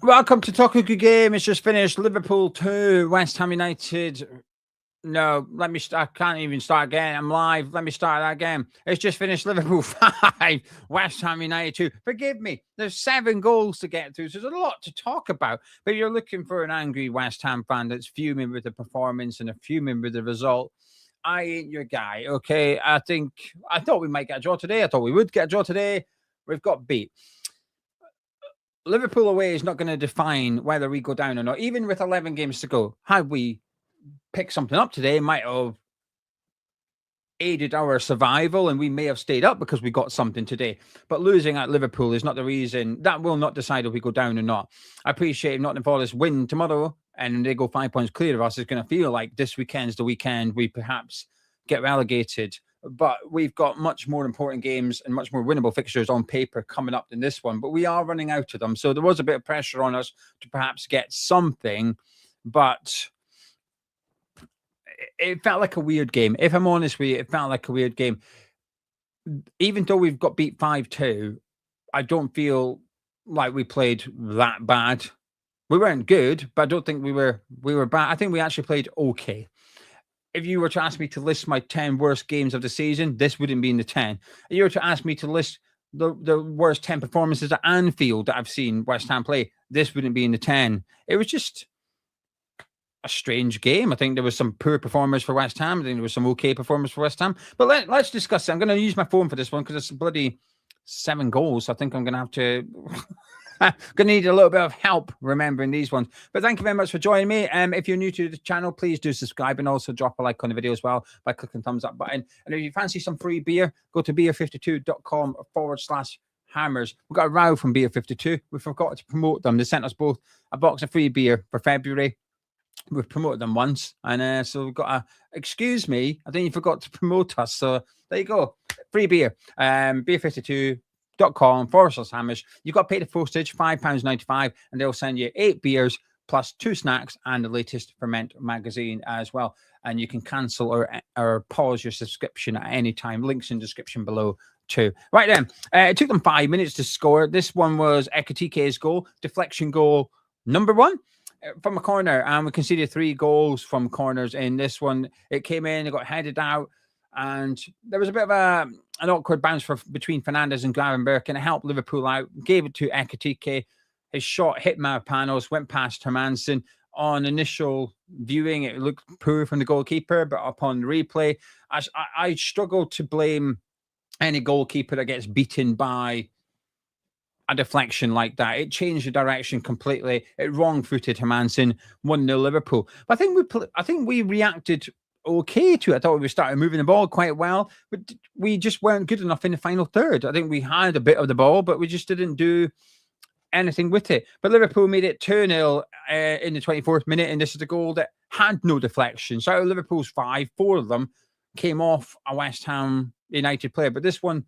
Welcome to Talk a Good Game. It's just finished. Liverpool 2, West Ham United. No, let me start. I can't even start again. I'm live. Let me start that again. It's just finished. Liverpool 5, West Ham United 2. Forgive me. There's 7 goals to get through, so there's a lot to talk about. But you're looking for an angry West Ham fan that's fuming with the performance and fuming with the result. I ain't your guy, okay? I thought we might get a draw today. I thought we would get a draw today. We've got beat. Liverpool away is not going to define whether we go down or not. Even with 11 games to go, had we picked something up today, it might have aided our survival and we may have stayed up because we got something today. But losing at Liverpool is not the reason. That will not decide if we go down or not. I appreciate if Nottingham Forest win tomorrow and they go 5 points clear of us. It's going to feel like this weekend's the weekend we perhaps get relegated. But we've got much more important games and much more winnable fixtures on paper coming up than this one. But we are running out of them. So there was a bit of pressure on us to perhaps get something. But it felt like a weird game. If I'm honest with you, it felt like a weird game. Even though we've got beat 5-2, I don't feel like we played that bad. We weren't good, but I don't think we were bad. I think we actually played okay. If you were to ask me to list my 10 worst games of the season, this wouldn't be in the 10. If you were to ask me to list the worst 10 performances at Anfield that I've seen West Ham play, this wouldn't be in the 10. It was just a strange game. I think there was some poor performers for West Ham. I think there was some okay performers for West Ham. But let's discuss it. I'm going to use my phone for this one because it's bloody 7 goals. I think I'm going to have to... going to need a little bit of help remembering these ones. But thank you very much for joining me. If you're new to the channel, please do subscribe and also drop a like on the video as well by clicking the thumbs up button. And if you fancy some free beer, go to beer52.com/hammers. We've got a row from Beer52. We forgot to promote them. They sent us both a box of free beer for February. We've promoted them once. And so we've got a, excuse me, I think you forgot to promote us. So there you go. Free beer. Beer52.com/hammers. You've got to pay the postage, £5.95, and they'll send you 8 beers plus 2 snacks and the latest Ferment magazine as well. And you can cancel or pause your subscription at any time. Links in the description below too. Right then, it took them 5 minutes to score. This one was Ekitike's goal, deflection goal number 1 from a corner, and we conceded 3 goals from corners in this one. It came in, it got headed out, and there was a bit of an awkward bounce between Fernandes and Gravenberch, and it helped Liverpool out. Gave it to Ekitike. His shot hit Mavropanos, went past Hermansen. On initial viewing, it looked poor from the goalkeeper, but upon replay, I struggle to blame any goalkeeper that gets beaten by a deflection like that. It changed the direction completely. It wrong-footed Hermansen, 1-0 Liverpool. But I think we reacted okay to it. I thought we started moving the ball quite well, but we just weren't good enough in the final third. I think we had a bit of the ball, but we just didn't do anything with it. But Liverpool made it 2-0 in the 24th minute, and this is a goal that had no deflection. So out of Liverpool's 5, 4 of them came off a West Ham United player, but this one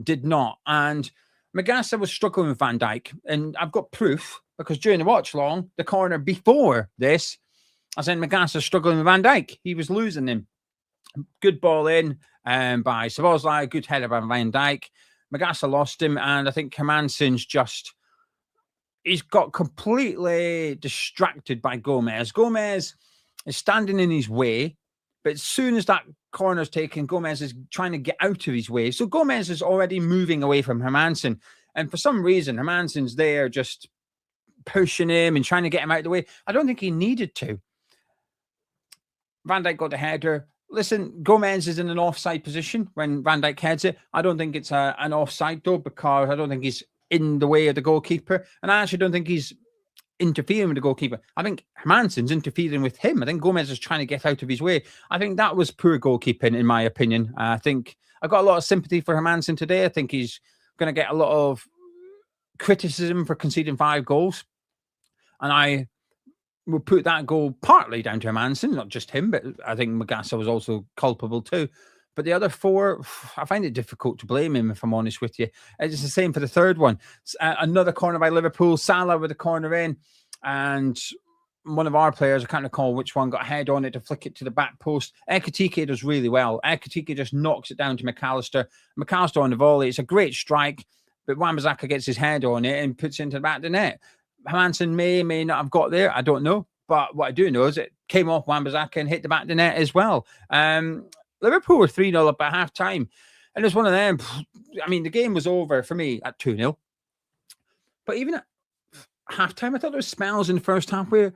did not. And Magassa was struggling with Van Dijk, and I've got proof because during the watch long, the corner before this, I said Magassa's struggling with Van Dijk. He was losing him. Good ball in by Szoboszlai, good header by Van Dijk. Magassa lost him, and I think Hermansen's he's got completely distracted by Gomez. Gomez is standing in his way, but as soon as that corner's taken, Gomez is trying to get out of his way. So Gomez is already moving away from Hermansen, and for some reason, Hermansen's there just pushing him and trying to get him out of the way. I don't think he needed to. Van Dijk got the header. Listen, Gomez is in an offside position when Van Dijk heads it. I don't think it's an offside, though, because I don't think he's in the way of the goalkeeper. And I actually don't think he's interfering with the goalkeeper. I think Hermansen's interfering with him. I think Gomez is trying to get out of his way. I think that was poor goalkeeping, in my opinion. I think I got a lot of sympathy for Hermansen today. I think he's going to get a lot of criticism for conceding 5 goals. And I will put that goal partly down to Hermansen, not just him, but I think Magassa was also culpable too. But the other 4, I find it difficult to blame him, if I'm honest with you. It's the same for the third one. Another corner by Liverpool, Salah with the corner in, and one of our players, I can't recall which one, got a head on it to flick it to the back post. Ekitike does really well. Ekitike just knocks it down to McAllister. McAllister on the volley. It's a great strike, but Wan-Bissaka gets his head on it and puts it into the back of the net. Hermansen may not have got there. I don't know. But what I do know is it came off Wan-Bissaka and hit the back of the net as well. Liverpool were 3-0 up at half-time. And it's one of them. I mean, the game was over for me at 2-0. But even at half-time, I thought there were spells in the first half where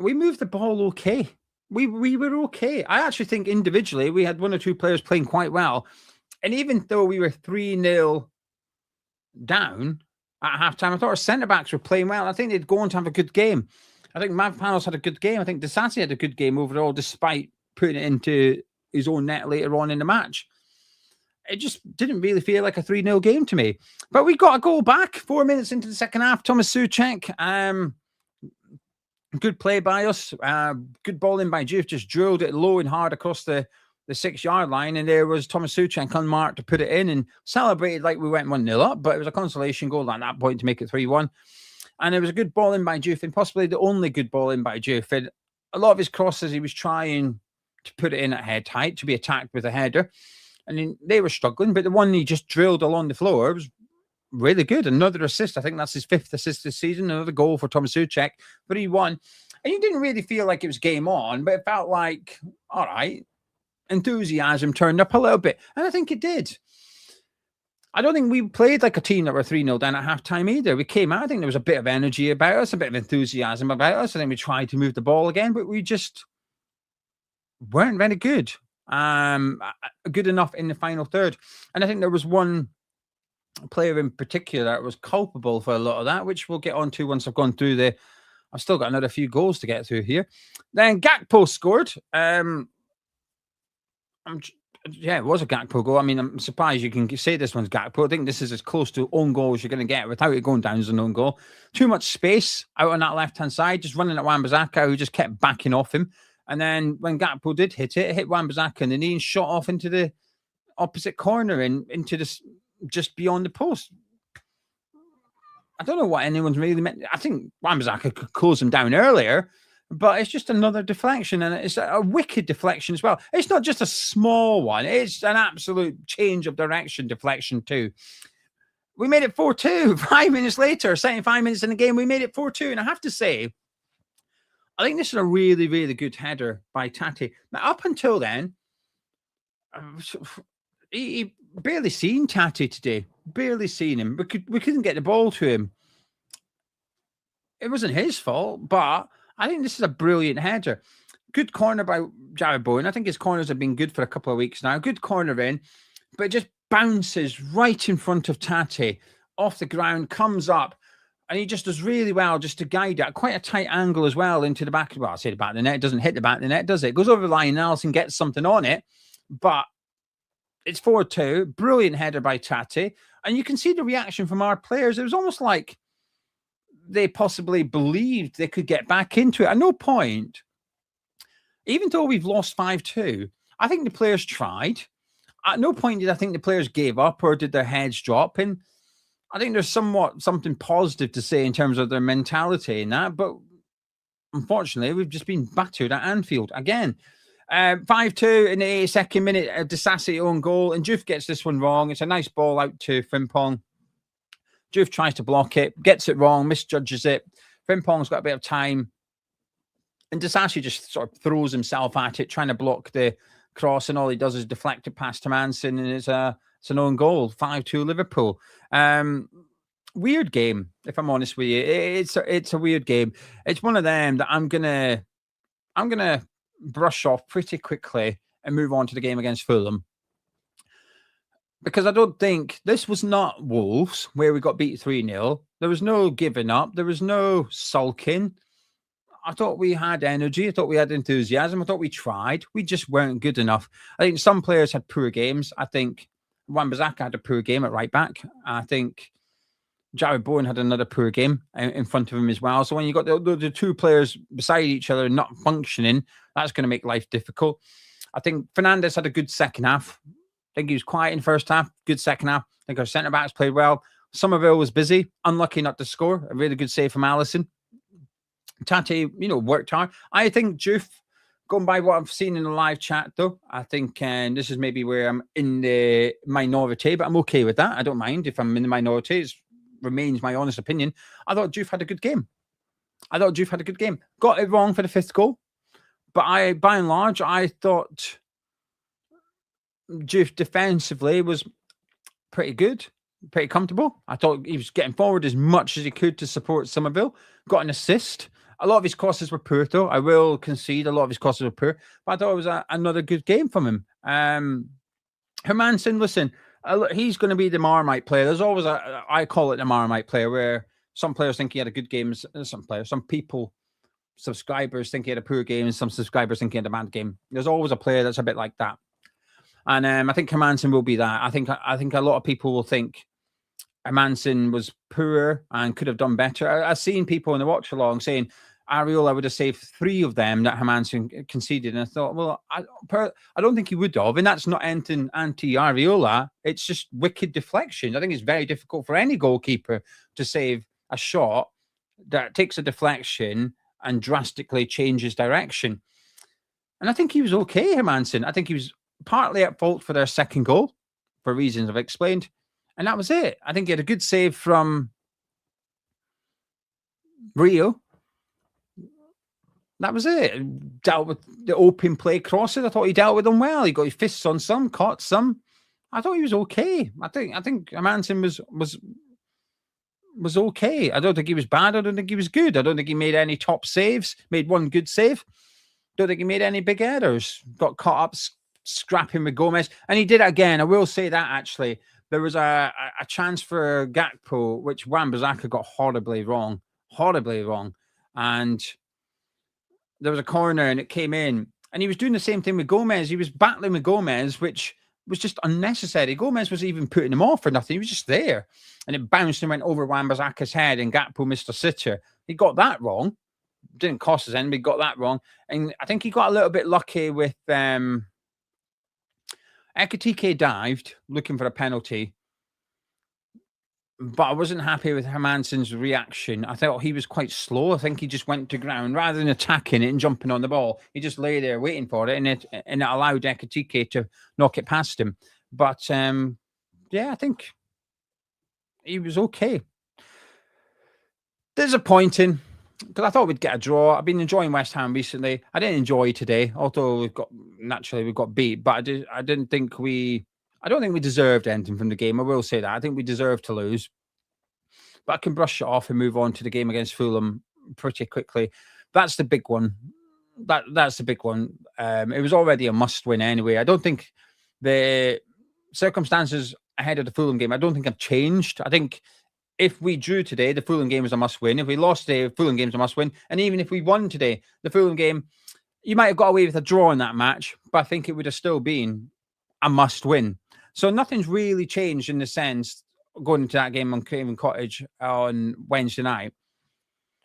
we moved the ball okay. We were okay. I actually think individually we had one or two players playing quite well. And even though we were 3-0 down at halftime, I thought our centre-backs were playing well. I think they'd go on to have a good game. I think Mavpanos had a good game. I think Taty had a good game overall, despite putting it into his own net later on in the match. It just didn't really feel like a 3-0 game to me. But we got a goal back 4 minutes into the second half. Taty and Soucek, good play by us. Good ball in by Juve, just drilled it low and hard across the 6-yard line. And there was Taty and Soucek unmarked to put it in and celebrated like we went 1-0 up. But it was a consolation goal at that point to make it 3-1. And it was a good ball in by Juve, and possibly the only good ball in by Juve. And a lot of his crosses, he was trying to put it in at head height to be attacked with a header. And they were struggling, but the one he just drilled along the floor was really good. Another assist. I think that's his 5th assist this season. Another goal for Taty and Soucek. 3-1. And you didn't really feel like it was game on, but it felt like, all right, enthusiasm turned up a little bit. And I think it did. I don't think we played like a team that were 3-0 down at halftime either. We came out. I think there was a bit of energy about us, a bit of enthusiasm about us. I think we tried to move the ball again, but we just weren't very good. Good enough in the final third. And I think there was one player in particular that was culpable for a lot of that, which we'll get on to once I've gone through I've still got another few goals to get through here. Then Gakpo scored. Yeah, it was a Gakpo goal. I mean, I'm surprised you can say this one's Gakpo. I think this is as close to own goal as you're going to get without it going down as an own goal. Too much space out on that left-hand side, just running at Wan-Bissaka, who just kept backing off him. And then when Gakpo did hit it hit Wan-Bissaka in the knee and shot off into the opposite corner and into this just beyond the post. I don't know what anyone's really meant. I think Wan-Bissaka could close him down earlier, but it's just another deflection, and it's a wicked deflection as well. It's not just a small one. It's an absolute change of direction deflection too. We made it 4-2 5 minutes later, 75 minutes in the game. We made it 4-2, and I have to say, I think this is a really, really good header by Taty. Now, up until then, he barely seen Taty today. Barely seen him. We couldn't get the ball to him. It wasn't his fault, but I think this is a brilliant header. Good corner by Jarrod Bowen. I think his corners have been good for a couple of weeks now. Good corner in, but it just bounces right in front of Taty off the ground, comes up, and he just does really well just to guide it. Quite a tight angle as well into the back. Well, I say the back of the net. It doesn't hit the back of the net, does it? It goes over the line. Nelson gets something on it, but it's 4-2. Brilliant header by Taty. And you can see the reaction from our players. It was almost like they possibly believed they could get back into it. At no point, even though we've lost 5-2, I think the players tried. At no point did I think the players gave up or did their heads drop. And I think there's something positive to say in terms of their mentality in that. But unfortunately, we've just been battered at Anfield again. 5-2 in the 82nd minute, Soucek own goal, and Juve gets this one wrong. It's a nice ball out to Frimpong. Juve tries to block it, gets it wrong, misjudges it. Frimpong's got a bit of time, and Soucek just sort of throws himself at it, trying to block the cross, and all he does is deflect it past Hermansen, and it's an own goal. 5-2 Liverpool. Weird game, if I'm honest with you. It's a weird game. It's one of them that I'm gonna brush off pretty quickly and move on to the game against Fulham. Because I don't think this was not Wolves where we got beat 3-0. There was no giving up. There was no sulking. I thought we had energy. I thought we had enthusiasm. I thought we tried. We just weren't good enough. I think some players had poor games. I think Wan-Bissaka had a poor game at right back. I think Jarrod Bowen had another poor game in front of him as well. So when you got the two players beside each other not functioning, that's going to make life difficult. I think Fernandes had a good second half. I think he was quiet in the first half, good second half. I think our centre-backs played well. Somerville was busy, unlucky not to score. A really good save from Allister. Taty, worked hard. I think Juve, going by what I've seen in the live chat, though, I think this is maybe where I'm in the minority, but I'm okay with that. I don't mind if I'm in the minority. It's remains my honest opinion. I thought Juve had a good game. Got it wrong for the 5th goal. But by and large, I thought Juve defensively was pretty good, pretty comfortable. I thought he was getting forward as much as he could to support Somerville. Got an assist. A lot of his crosses were poor, though. I will concede a lot of his crosses were poor. But I thought it was another good game from him. Hermansen, listen, he's going to be the Marmite player. There's always I call it the Marmite player, where some players think he had a good game. Subscribers think he had a poor game, and some subscribers think he had a bad game. There's always a player that's a bit like that. And I think Hermansen will be that. I think a lot of people will think Hermansen was poor and could have done better. I've seen people in the watch along saying Areola would have saved 3 of them that Hermansen conceded. And I thought, well, I don't think he would have. And that's not anything anti-Areola. It's just wicked deflections. I think it's very difficult for any goalkeeper to save a shot that takes a deflection and drastically changes direction. And I think he was okay, Hermansen. I think he was partly at fault for their 2nd goal, for reasons I've explained. And that was it. I think he had a good save from Rio. That was it. Dealt with the open play crosses. I thought he dealt with them well. He got his fists on some, caught some. I thought he was okay. I think Hermansen was okay. I don't think he was bad. I don't think he was good. I don't think he made any top saves. Made one good save. Don't think he made any big errors. Got caught up scrapping with Gomez. And he did it again. I will say that, actually. There was a chance for Gakpo, which Wan-Bissaka got horribly wrong. And there was a corner and it came in. And he was doing the same thing with Gomez. He was battling with Gomez, which was just unnecessary. Gomez was even putting him off for nothing. He was just there. And it bounced and went over Wan-Bissaka's head, and Gakpo missed a sitter. He got that wrong. Didn't cost us anything, but he got that wrong. And I think he got a little bit lucky with Ekitike dived, looking for a penalty. But I wasn't happy with Hermansen's reaction. I thought he was quite slow. I think he just went to ground. Rather than attacking it and jumping on the ball, he just lay there waiting for it, and it allowed Ekitike to knock it past him. But, yeah, I think he was okay. Disappointing, because I thought we'd get a draw. I've been enjoying West Ham recently. I didn't enjoy today, although we got beat. But I don't think we deserved anything from the game. I will say that. I think we deserved to lose. But I can brush it off and move on to the game against Fulham pretty quickly. That's the big one. That's the big one. It was already a must-win anyway. I don't think the circumstances ahead of the Fulham game, I don't think have changed. I think if we drew today, the Fulham game was a must-win. If we lost today, the Fulham game is a must-win. And even if we won today, the Fulham game, you might have got away with a draw in that match, but I think it would have still been a must-win. So nothing's really changed in the sense going into that game on Craven Cottage on Wednesday night.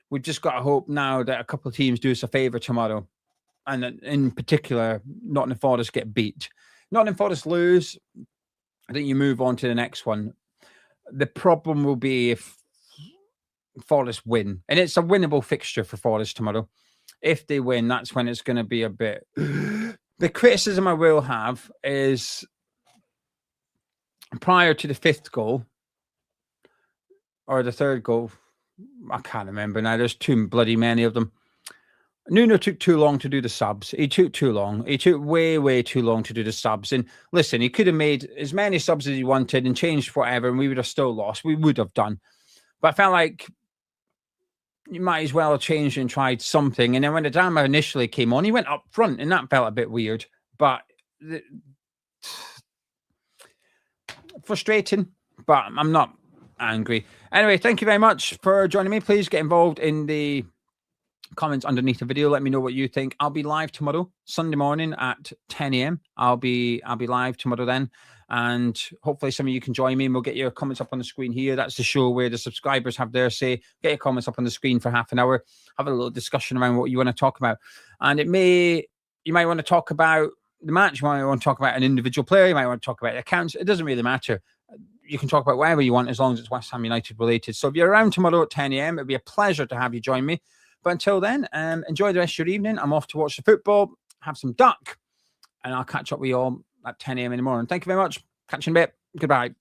We've just got to hope now that a couple of teams do us a favour tomorrow. And in particular, Nottingham Forest get beat. Nottingham Forest lose, I think you move on to the next one. The problem will be if Forest win. And it's a winnable fixture for Forest tomorrow. If they win, that's when it's going to be a bit... The criticism I will have is prior to the 5th goal or the 3rd goal, I can't remember now. There's too bloody many of them. Nuno took too long to do the subs. He took too long. He took way, way too long to do the subs. And listen, he could have made as many subs as he wanted and changed whatever, and we would have still lost. We would have done. But I felt like you might as well have changed and tried something. And then when the drama initially came on, he went up front, and that felt a bit weird. But frustrating, but I'm not angry. Anyway, thank you very much for joining me. Please get involved in the comments underneath the video. Let me know what you think. I'll be live tomorrow, Sunday morning at 10 a.m. I'll be live tomorrow then. And hopefully some of you can join me and we'll get your comments up on the screen here. That's the show where the subscribers have their say. Get your comments up on the screen for half an hour. Have a little discussion around what you want to talk about. And you might want to talk about the match. You might want to talk about an individual player. You might want to talk about accounts. It doesn't really matter. You can talk about whatever you want as long as it's West Ham United related. So if you're around tomorrow at 10 a.m, it'd be a pleasure to have you join me. But until then, enjoy the rest of your evening. I'm off to watch the football, have some duck, and I'll catch up with you all at 10 a.m. in the morning. Thank you very much. Catch you in a bit. Goodbye.